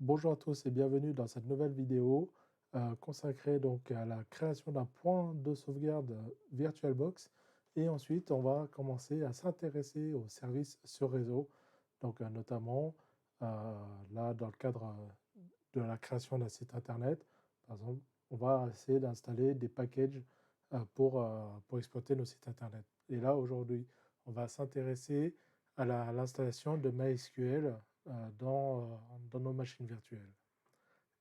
Bonjour à tous et bienvenue dans cette nouvelle vidéo consacrée donc à la création d'un point de sauvegarde VirtualBox et ensuite on va commencer à s'intéresser aux services sur réseau, donc notamment là dans le cadre de la création d'un site internet. Par exemple, on va essayer d'installer des packages pour exploiter nos sites internet. Et là aujourd'hui, on va s'intéresser à l'installation de MySQL dans nos machines virtuelles.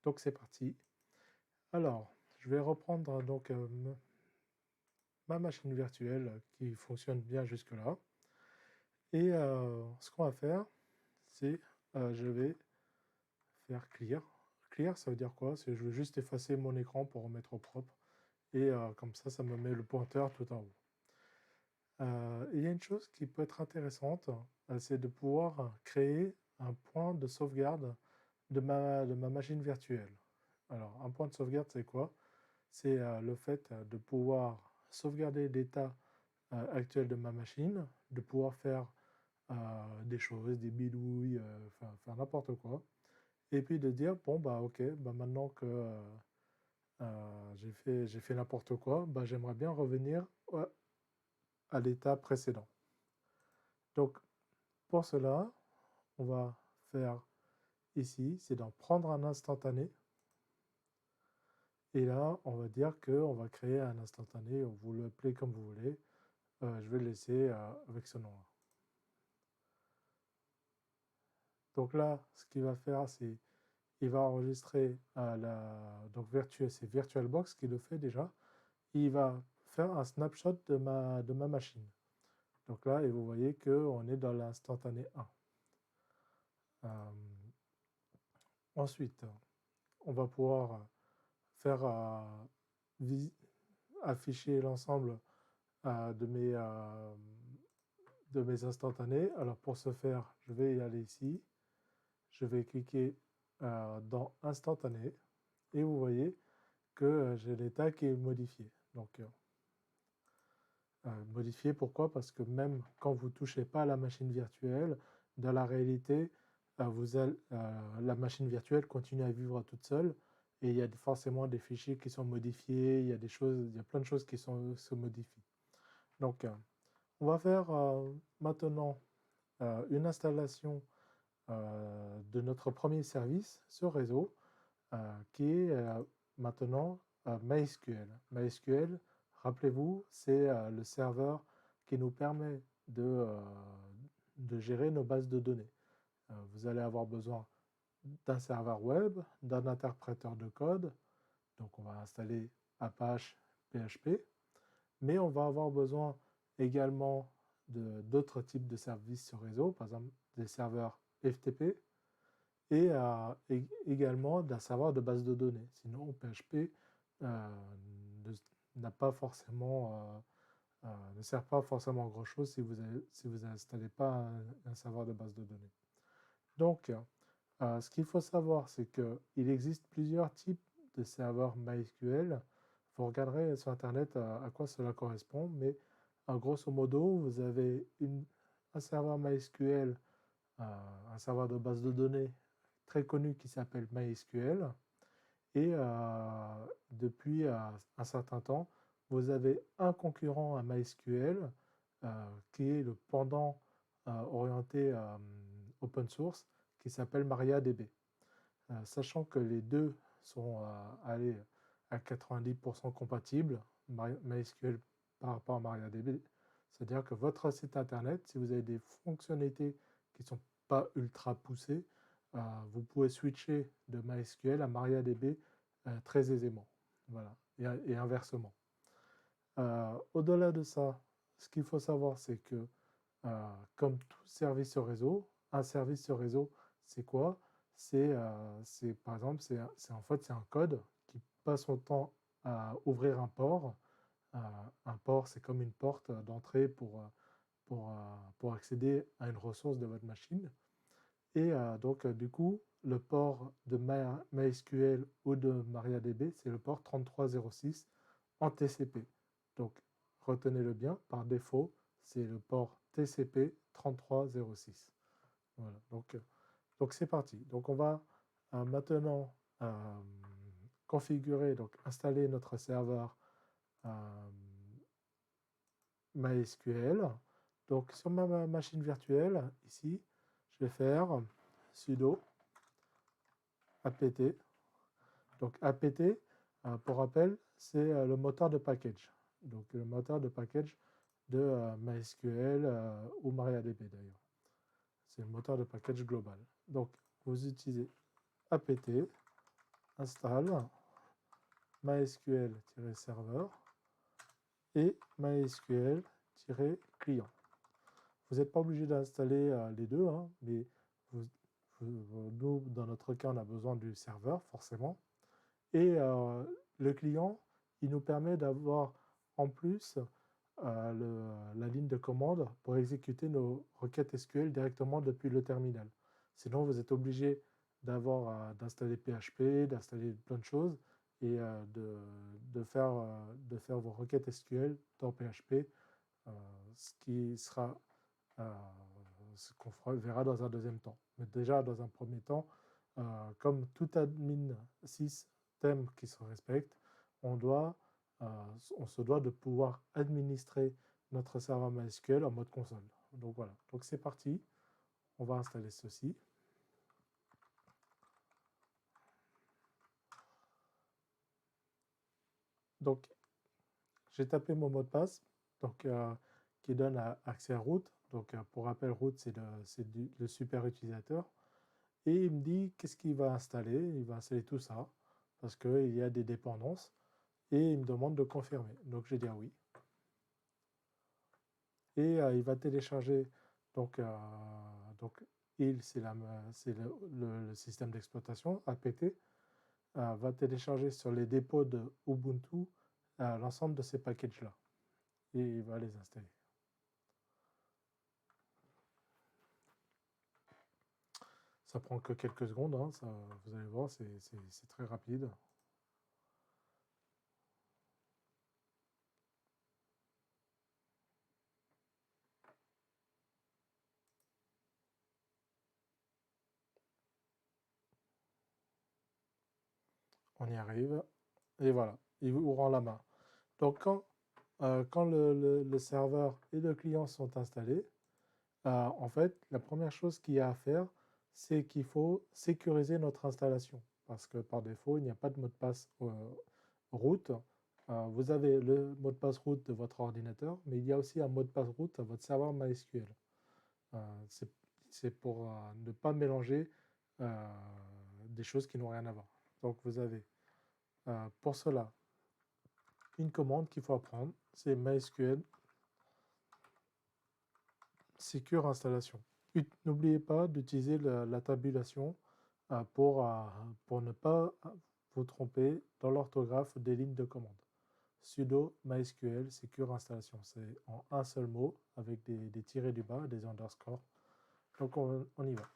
Donc c'est parti. Alors, je vais reprendre donc ma machine virtuelle qui fonctionne bien jusque-là. Et ce qu'on va faire, c'est je vais faire clear. Clear, ça veut dire quoi? C'est je veux juste effacer mon écran pour remettre au propre. Et comme ça me met le pointeur tout en haut. Il y a une chose qui peut être intéressante, c'est de pouvoir créer un point de sauvegarde de ma machine virtuelle. Alors, un point de sauvegarde, c'est quoi? C'est le fait de pouvoir sauvegarder l'état actuel de ma machine, de pouvoir faire des choses, des bidouilles, faire n'importe quoi. Et puis de dire, bon, bah ok, bah, maintenant que j'ai fait n'importe quoi, bah, j'aimerais bien revenir à l'état précédent. Donc, pour cela, on va faire ici, c'est d'en prendre un instantané. Et là, on va dire qu'on va créer un instantané, vous l'appelez comme vous voulez. Je vais le laisser avec ce nom-là. Donc là, ce qu'il va faire, c'est il va enregistrer donc c'est VirtualBox qui le fait déjà. Il va faire un snapshot de ma machine. Donc là, et vous voyez qu'on est dans l'instantané 1. Ensuite, on va pouvoir faire afficher l'ensemble de mes instantanés. Alors pour ce faire, je vais y aller ici. Je vais cliquer dans instantané et vous voyez que j'ai l'état qui est modifié. Donc modifié, pourquoi? Parce que même quand vous ne touchez pas à la machine virtuelle, dans la réalité, la machine virtuelle continue à vivre toute seule et il y a forcément des fichiers qui sont modifiés, il y a plein de choses qui se modifient. Donc on va faire maintenant une installation de notre premier service sur réseau qui est maintenant MySQL. MySQL, rappelez-vous, c'est le serveur qui nous permet de gérer nos bases de données. Vous allez avoir besoin d'un serveur web, d'un interpréteur de code, donc on va installer Apache, PHP, mais on va avoir besoin également d'autres types de services sur réseau, par exemple des serveurs FTP, et également d'un serveur de base de données. Sinon, PHP n'a pas forcément, ne sert pas forcément à grand chose si vous n'installez pas un serveur de base de données. Donc, ce qu'il faut savoir, c'est qu'il existe plusieurs types de serveurs MySQL. Vous regarderez sur Internet à quoi cela correspond, mais grosso modo, vous avez un serveur MySQL, un serveur de base de données très connu qui s'appelle MySQL. Et depuis un certain temps, vous avez un concurrent à MySQL qui est le pendant orienté open source qui s'appelle MariaDB. Sachant que les deux sont allés à 90% compatibles, MySQL par rapport à MariaDB, c'est-à-dire que votre site internet, si vous avez des fonctionnalités qui ne sont pas ultra poussées, vous pouvez switcher de MySQL à MariaDB très aisément. Voilà, et inversement. Au-delà de ça, ce qu'il faut savoir, c'est que comme tout service sur réseau, un service sur réseau, c'est quoi? C'est par exemple, en fait, c'est un code qui passe son temps à ouvrir un port. Un port, c'est comme une porte d'entrée pour accéder à une ressource de votre machine. Et donc, du coup, le port de MySQL ou de MariaDB, c'est le port 3306 en TCP. Donc, retenez-le bien, par défaut, c'est le port TCP 3306. Voilà, donc c'est parti. Donc, on va maintenant configurer, donc installer notre serveur MySQL. Donc sur ma machine virtuelle, ici, je vais faire sudo apt. Donc apt, pour rappel, c'est le moteur de package. Donc le moteur de package de MySQL ou MariaDB d'ailleurs. C'est le moteur de package global. Donc vous utilisez apt install MySQL-serveur et MySQL-client. Vous n'êtes pas obligé d'installer les deux, hein, mais nous, dans notre cas, on a besoin du serveur, forcément. Et le client, il nous permet d'avoir en plus la ligne de commande pour exécuter nos requêtes SQL directement depuis le terminal. Sinon, vous êtes obligé d'installer PHP, d'installer plein de choses et de faire vos requêtes SQL dans PHP, ce qu'on verra dans un deuxième temps. Mais déjà, dans un premier temps, comme tout admin système qui se respecte, on se doit de pouvoir administrer notre serveur MySQL en mode console. Donc voilà, donc c'est parti. On va installer ceci. Donc, j'ai tapé mon mot de passe, donc, qui donne accès à root. Donc, pour rappel, root, c'est le super utilisateur. Et il me dit qu'est-ce qu'il va installer. Il va installer tout ça, parce qu'il y a des dépendances. Et il me demande de confirmer. Donc, je vais dire oui. Et il va télécharger, donc c'est le système d'exploitation, apt, va télécharger sur les dépôts de Ubuntu l'ensemble de ces packages-là. Et il va les installer. Ça prend que quelques secondes, hein, ça, vous allez voir, c'est très rapide. On y arrive. Et voilà, il vous rend la main. Donc, quand le serveur et le client sont installés, en fait, la première chose qu'il y a à faire, c'est qu'il faut sécuriser notre installation. Parce que par défaut, il n'y a pas de mot de passe root. Vous avez le mot de passe root de votre ordinateur, mais il y a aussi un mot de passe root à votre serveur MySQL. C'est pour ne pas mélanger des choses qui n'ont rien à voir. Donc vous avez pour cela une commande qu'il faut apprendre, c'est MySQL Secure Installation. N'oubliez pas d'utiliser la tabulation pour ne pas vous tromper dans l'orthographe des lignes de commande. Sudo MySQL Secure Installation. C'est en un seul mot avec des tirets du bas, des underscores. Donc on y va.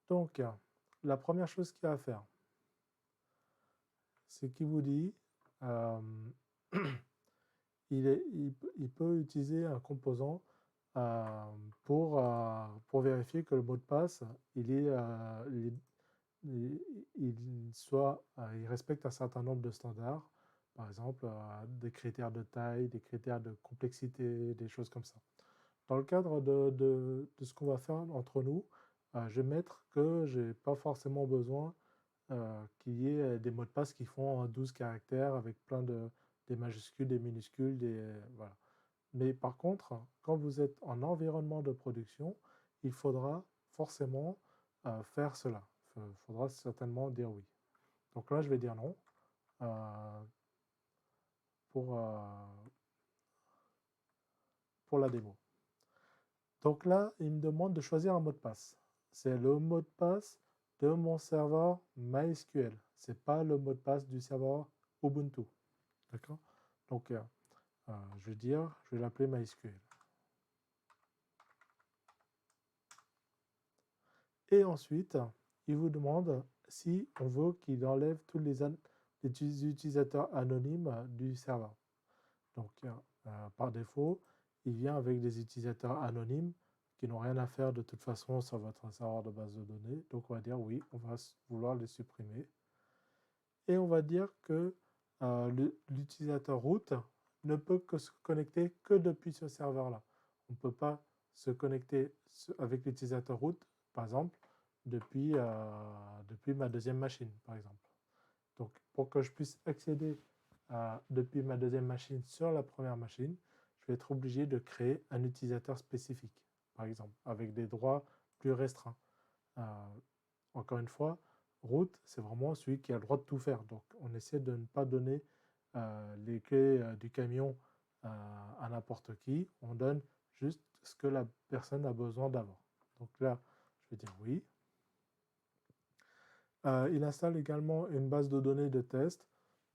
Donc la première chose qu'il y a à faire, c'est qu'il vous dit il peut utiliser un composant pour vérifier que le mot de passe il respecte un certain nombre de standards, par exemple des critères de taille, des critères de complexité, des choses comme ça. Dans le cadre de ce qu'on va faire entre nous, je vais mettre que je n'ai pas forcément besoin qu'il y ait des mots de passe qui font 12 caractères avec plein des majuscules, des minuscules, voilà. Mais par contre, quand vous êtes en environnement de production, il faudra forcément faire cela. Il faudra certainement dire oui. Donc là, je vais dire non pour la démo. Donc là, il me demande de choisir un mot de passe. C'est le mot de passe de mon serveur MySQL. Ce n'est pas le mot de passe du serveur Ubuntu. D'accord? Donc, je vais l'appeler MySQL. Et ensuite, il vous demande si on veut qu'il enlève tous les utilisateurs anonymes du serveur. Donc, par défaut, il vient avec des utilisateurs anonymes qui n'ont rien à faire de toute façon sur votre serveur de base de données. Donc on va dire oui, on va vouloir les supprimer. Et on va dire que l'utilisateur root ne peut que se connecter que depuis ce serveur-là. On ne peut pas se connecter avec l'utilisateur root, par exemple, depuis ma deuxième machine, par exemple. Donc, pour que je puisse accéder depuis ma deuxième machine sur la première machine, je vais être obligé de créer un utilisateur spécifique, par exemple, avec des droits plus restreints. Encore une fois, root, c'est vraiment celui qui a le droit de tout faire. Donc, on essaie de ne pas donner les clés du camion à n'importe qui. On donne juste ce que la personne a besoin d'avoir. Donc là, je vais dire oui. Il installe également une base de données de test.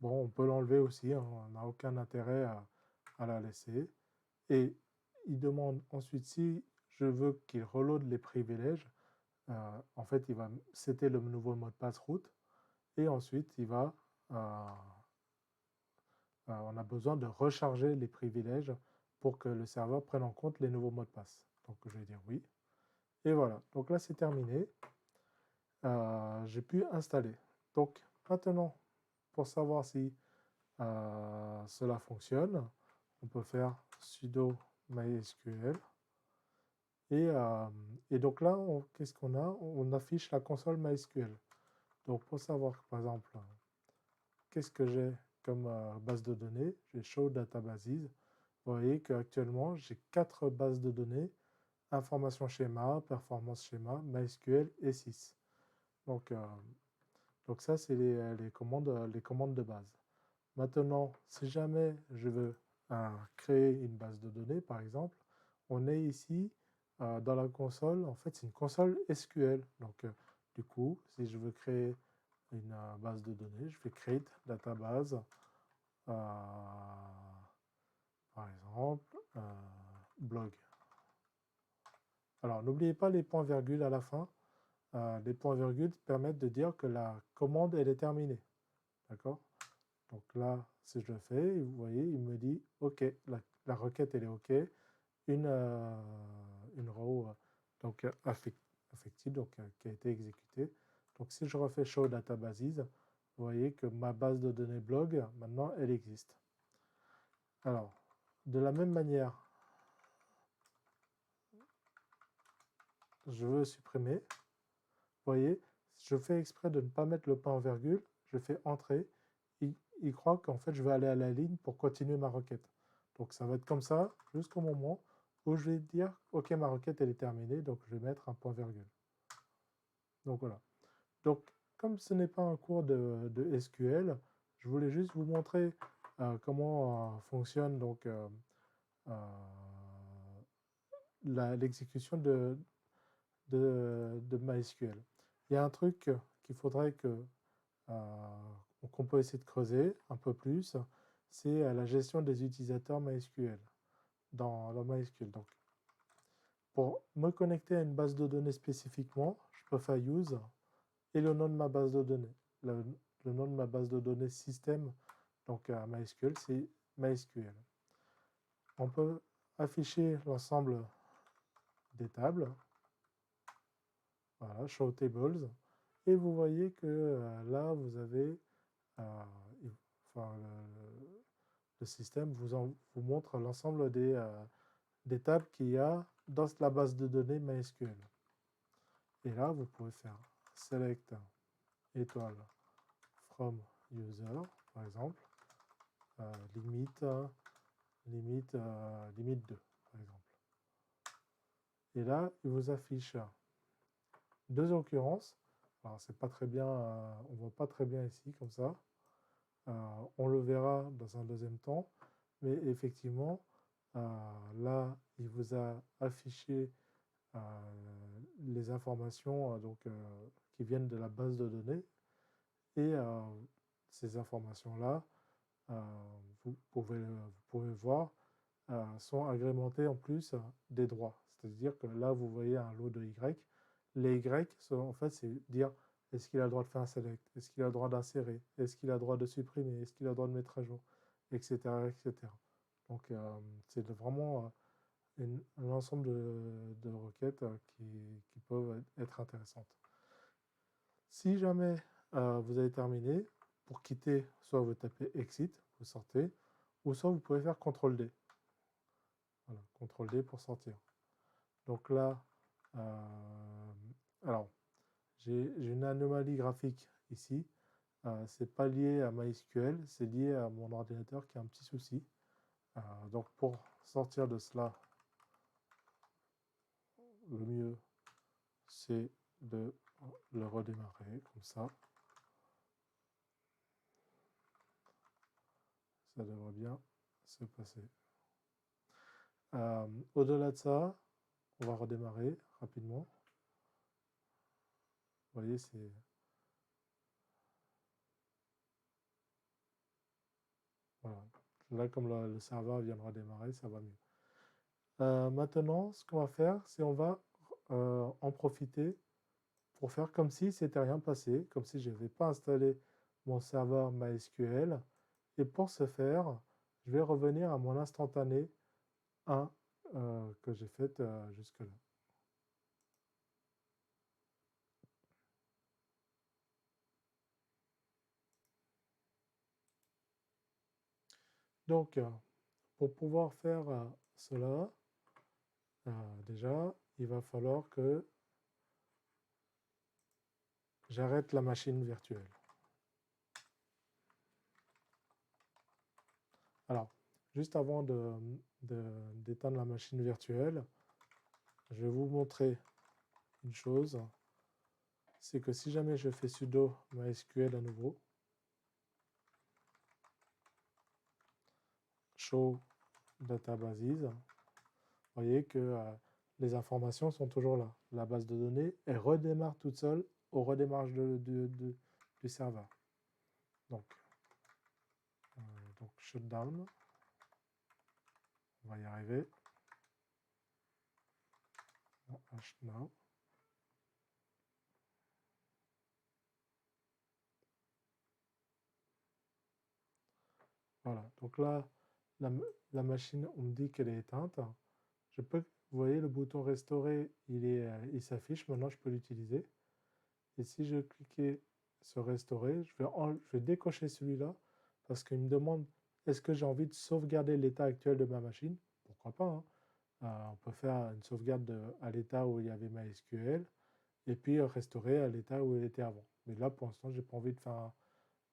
Bon, on peut l'enlever aussi, hein, on n'a aucun intérêt à la laisser. Et il demande ensuite si je veux qu'il reload les privilèges. En fait, il va setter le nouveau mot de passe root. Et ensuite, on a besoin de recharger les privilèges pour que le serveur prenne en compte les nouveaux mots de passe. Donc, je vais dire oui. Et voilà. Donc là, c'est terminé. J'ai pu installer. Donc, maintenant, pour savoir si cela fonctionne, on peut faire sudo mysql. Et donc là, qu'est-ce qu'on a? On affiche la console MySQL. Donc, pour savoir, par exemple, qu'est-ce que j'ai comme base de données, j'ai show databases. Vous voyez qu'actuellement, j'ai 4 bases de données, information schéma, performance schéma, MySQL et 6. Donc ça, c'est les commandes de base. Maintenant, si jamais je veux créer une base de données, par exemple, on est ici dans la console. En fait, c'est une console SQL. Donc, du coup, si je veux créer une base de données, je fais create database, par exemple, blog. Alors, n'oubliez pas les points-virgules à la fin. Les points-virgules permettent de dire que la commande, elle est terminée. D'accord? Donc là, si je le fais, vous voyez, il me dit OK, la requête, elle est OK. Une row donc affected, donc qui a été exécutée. Donc si je refais show databases, vous voyez que ma base de données blog, maintenant, elle existe. Alors, de la même manière, je veux supprimer. Vous voyez, je fais exprès de ne pas mettre le point en virgule, je fais entrer. Il croit qu'en fait, je vais aller à la ligne pour continuer ma requête. Donc, ça va être comme ça jusqu'au moment où je vais dire, OK, ma requête, elle est terminée, donc je vais mettre un point virgule. Donc, voilà. Donc, comme ce n'est pas un cours de SQL, je voulais juste vous montrer comment fonctionne donc l'exécution de MySQL. Il y a un truc qu'il faudrait qu'on peut essayer de creuser un peu plus, c'est la gestion des utilisateurs MySQL dans MySQL. Donc, pour me connecter à une base de données spécifiquement, je peux faire use et le nom de ma base de données. Le nom de ma base de données système, donc à MySQL, c'est MySQL. On peut afficher l'ensemble des tables. Voilà, show tables. Et vous voyez que là, vous avez, le système vous montre l'ensemble des tables qu'il y a dans la base de données MySQL. Et là, vous pouvez faire select étoile from user, par exemple, limite 2, par exemple. Et là, il vous affiche deux occurrences. Alors, c'est pas très bien, on voit pas très bien ici, comme ça. On le verra dans un deuxième temps. Mais effectivement, là, il vous a affiché les informations qui viennent de la base de données. Et ces informations-là, vous pouvez voir, sont agrémentées en plus des droits. C'est-à-dire que là, vous voyez un lot de Y. Les Y, en fait, c'est dire est-ce qu'il a le droit de faire un select, est-ce qu'il a le droit d'insérer, est-ce qu'il a le droit de supprimer, est-ce qu'il a le droit de mettre à jour, etc. etc. Donc, c'est vraiment un ensemble de requêtes qui peuvent être intéressantes. Si jamais vous avez terminé, pour quitter, soit vous tapez Exit, vous sortez, ou soit vous pouvez faire CTRL-D. Voilà, CTRL-D pour sortir. Donc là, alors, j'ai une anomalie graphique ici. C'est pas lié à MySQL, c'est lié à mon ordinateur qui a un petit souci. Donc pour sortir de cela, le mieux, c'est de le redémarrer comme ça. Ça devrait bien se passer. Au-delà de ça, on va redémarrer rapidement. Vous voyez, c'est... Voilà. Là, comme le serveur vient de redémarrer, ça va mieux. Maintenant, ce qu'on va faire, c'est on va en profiter pour faire comme si c'était rien passé, comme si je n'avais pas installé mon serveur MySQL. Et pour ce faire, je vais revenir à mon instantané 1 que j'ai fait jusque-là. Donc, pour pouvoir faire cela, déjà, il va falloir que j'arrête la machine virtuelle. Alors, juste avant d'éteindre la machine virtuelle, je vais vous montrer une chose. C'est que si jamais je fais sudo MySQL à nouveau, show databases, vous voyez que les informations sont toujours là. La base de données, elle redémarre toute seule au redémarrage du serveur. Donc shutdown, on va y arriver. Now. Voilà, donc là, la machine, on me dit qu'elle est éteinte. Je peux, vous voyez, le bouton restaurer, il s'affiche, maintenant je peux l'utiliser. Et si je cliquais sur restaurer, je vais décocher celui-là parce qu'il me demande est-ce que j'ai envie de sauvegarder l'état actuel de ma machine? Pourquoi pas, hein. On peut faire une sauvegarde à l'état où il y avait MySQL et puis restaurer à l'état où il était avant. Mais là, pour l'instant, j'ai pas envie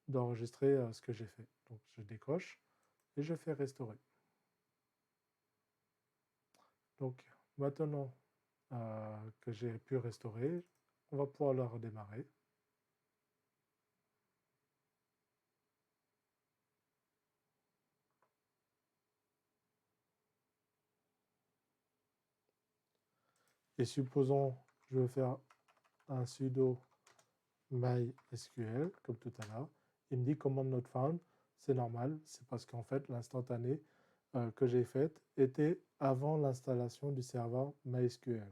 d'enregistrer ce que j'ai fait. Donc je décoche et je fais restaurer. Donc maintenant que j'ai pu restaurer, on va pouvoir le redémarrer. Et supposons je veux faire un sudo MySQL, comme tout à l'heure. Il me dit command not found. C'est normal, c'est parce qu'en fait, l'instantané que j'ai fait était avant l'installation du serveur MySQL.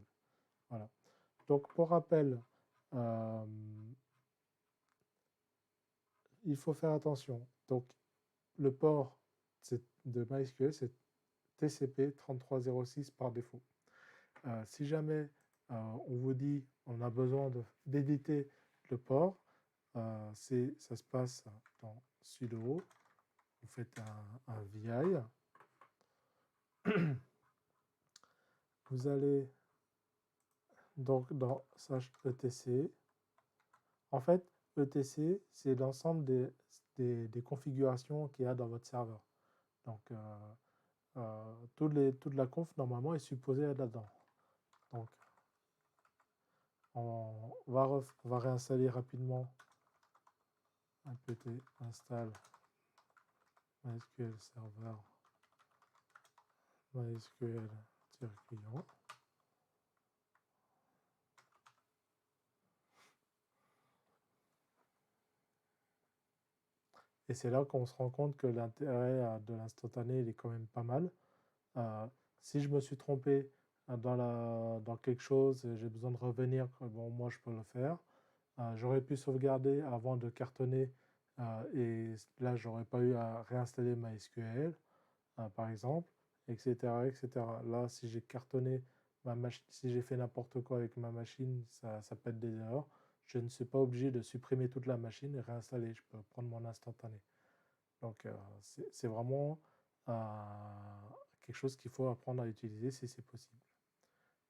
Voilà. Donc, pour rappel, il faut faire attention. Donc, le port de MySQL, c'est TCP 3306 par défaut. Si jamais on vous dit on a besoin d'éditer le port, ça se passe dans sudo, vous faites un vi, vous allez donc dans etc. En fait, etc, c'est l'ensemble des configurations qu'il y a dans votre serveur. Donc, toute la conf, normalement, est supposée être là-dedans. Donc, on va réinstaller rapidement apt install MySQL server MySQL-client. Et c'est là qu'on se rend compte que l'intérêt de l'instantané, il est quand même pas mal. Si je me suis trompé dans quelque chose et j'ai besoin de revenir, bon, moi je peux le faire. J'aurais pu sauvegarder avant de cartonner et là j'aurais pas eu à réinstaller MySQL par exemple. etc., etc. Là, si j'ai cartonné ma machine, si j'ai fait n'importe quoi avec ma machine, ça peut être des erreurs. Je ne suis pas obligé de supprimer toute la machine et réinstaller. Je peux prendre mon instantané. Donc, c'est vraiment quelque chose qu'il faut apprendre à utiliser si c'est possible.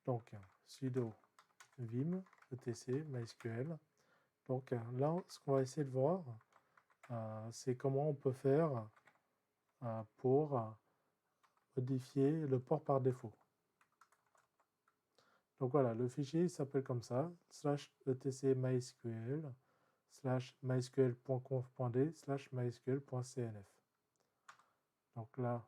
Donc, sudo vim etc mysql. Donc là, ce qu'on va essayer de voir, c'est comment on peut faire pour modifier le port par défaut. Donc voilà, le fichier s'appelle comme ça, /etc mysql /mysql.conf.d /mysql.cnf. Donc là,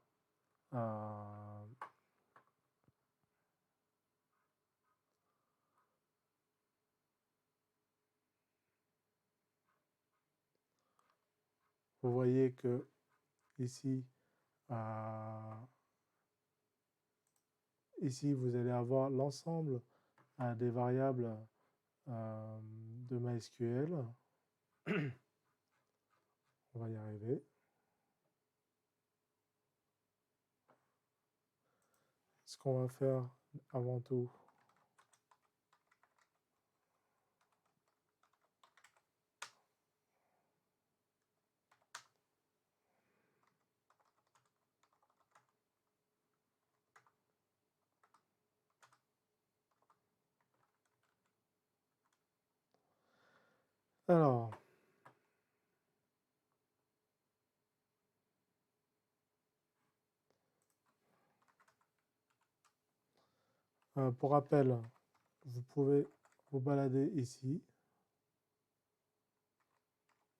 vous voyez que ici, ici vous allez avoir l'ensemble des variables de MySQL. On va y arriver. Ce qu'on va faire avant tout, alors, pour rappel, vous pouvez vous balader ici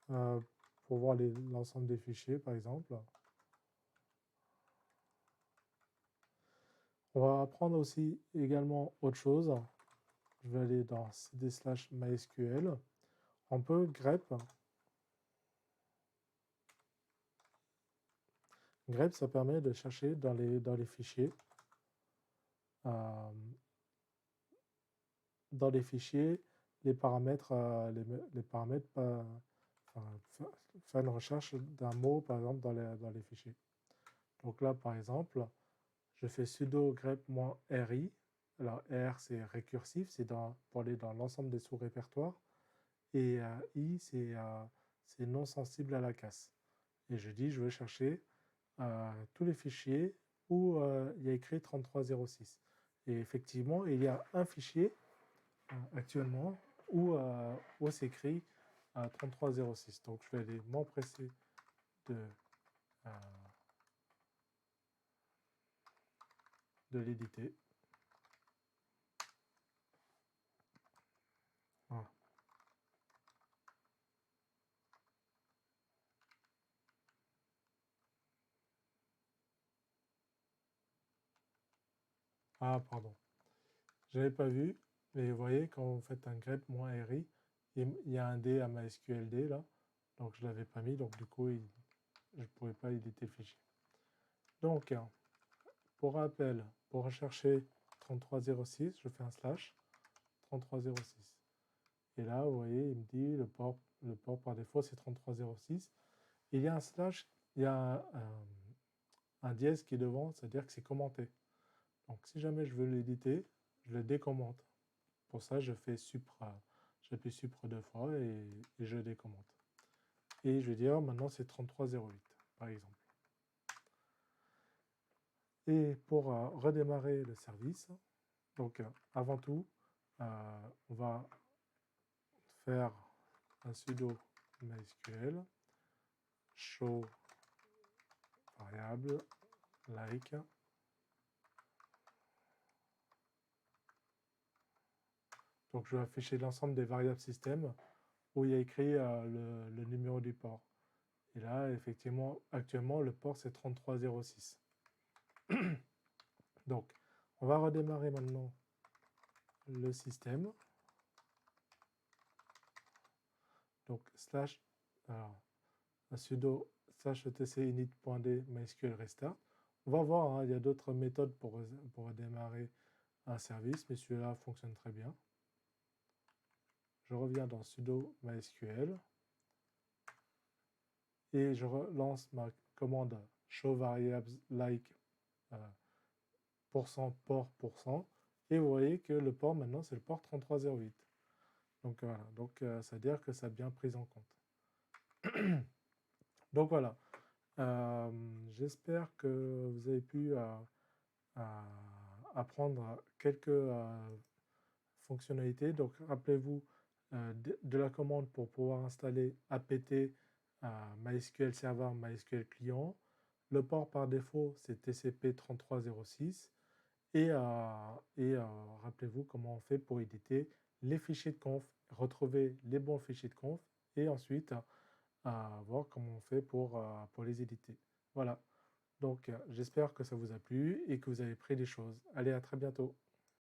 pour voir l'ensemble des fichiers, par exemple. On va apprendre aussi également autre chose. Je vais aller dans cd/mysql. On peut grep. Grep, ça permet de chercher dans les fichiers. Dans les fichiers, les paramètres, faire une recherche d'un mot, par exemple, dans les fichiers. Donc là, par exemple, je fais sudo grep-ri. Alors, R, c'est récursif, c'est pour aller dans l'ensemble des sous-répertoires. Et I, c'est non sensible à la casse. Et je dis, je veux chercher tous les fichiers où il y a écrit 3306. Et effectivement, il y a un fichier actuellement où c'est écrit 3306. Donc, je vais aller m'empresser de l'éditer. Voilà. Ah, pardon. Je n'avais pas vu, mais vous voyez, quand vous faites un grep-ri, il y a un D à MySQLD là. Donc, je ne l'avais pas mis, donc du coup, je ne pouvais pas éditer le fichier. Donc, pour rappel, pour rechercher 3306, je fais un slash 3306. Et là, vous voyez, il me dit le port par défaut, c'est 3306. Il y a un slash, il y a un dièse qui est devant, c'est-à-dire que c'est commenté. Donc, si jamais je veux l'éditer, je le décommente. Pour ça, je fais supra. J'appuie supra 2 fois et je décommente. Et je vais dire, maintenant, c'est 3308, par exemple. Et pour redémarrer le service, donc avant tout, on va faire un sudo mysql show variable like. Donc je vais afficher l'ensemble des variables système où il y a écrit le numéro du port. Et là, effectivement, actuellement, le port c'est 3306. Donc, on va redémarrer maintenant le système. Donc, sudo /etc init.d mysql restart. On va voir, hein, il y a d'autres méthodes pour redémarrer un service, mais celui-là fonctionne très bien. Je reviens dans sudo mysql et je relance ma commande show variables like port %, et vous voyez que le port maintenant c'est le port 3308. Donc voilà, donc ça veut dire que ça a bien pris en compte. Donc voilà, j'espère que vous avez pu apprendre quelques fonctionnalités. Donc rappelez-vous de la commande pour pouvoir installer apt MySQL Server, MySQL Client. Le port par défaut c'est TCP 3306. Et rappelez-vous comment on fait pour éditer les fichiers de conf, retrouver les bons fichiers de conf, et ensuite voir comment on fait pour les éditer. Voilà, donc j'espère que ça vous a plu et que vous avez appris des choses. Allez, à très bientôt.